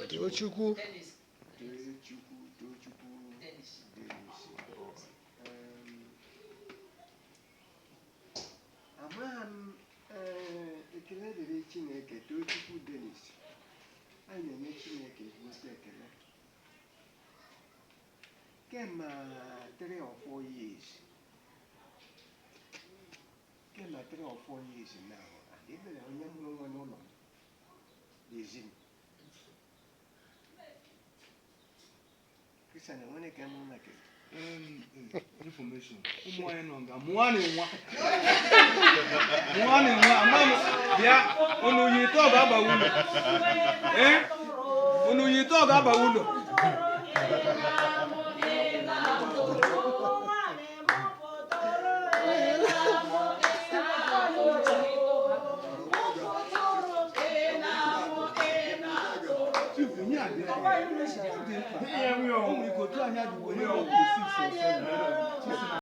Tochukwu Amam ekele dịrị Chineke Tochukwu Dennis anyị na-enye Chineke ezigbote ekele kemgbe 3 or 4 years now adịbere onye mụrụ nwa n'ụlọ n'ezi m Christian enwere ka mụ na information ụmụnwaanyị nọ nga mụọ na amam bịa unu yi ite ọ ga-aba ụlọ unu yi ite ọ ga-aba ụlọ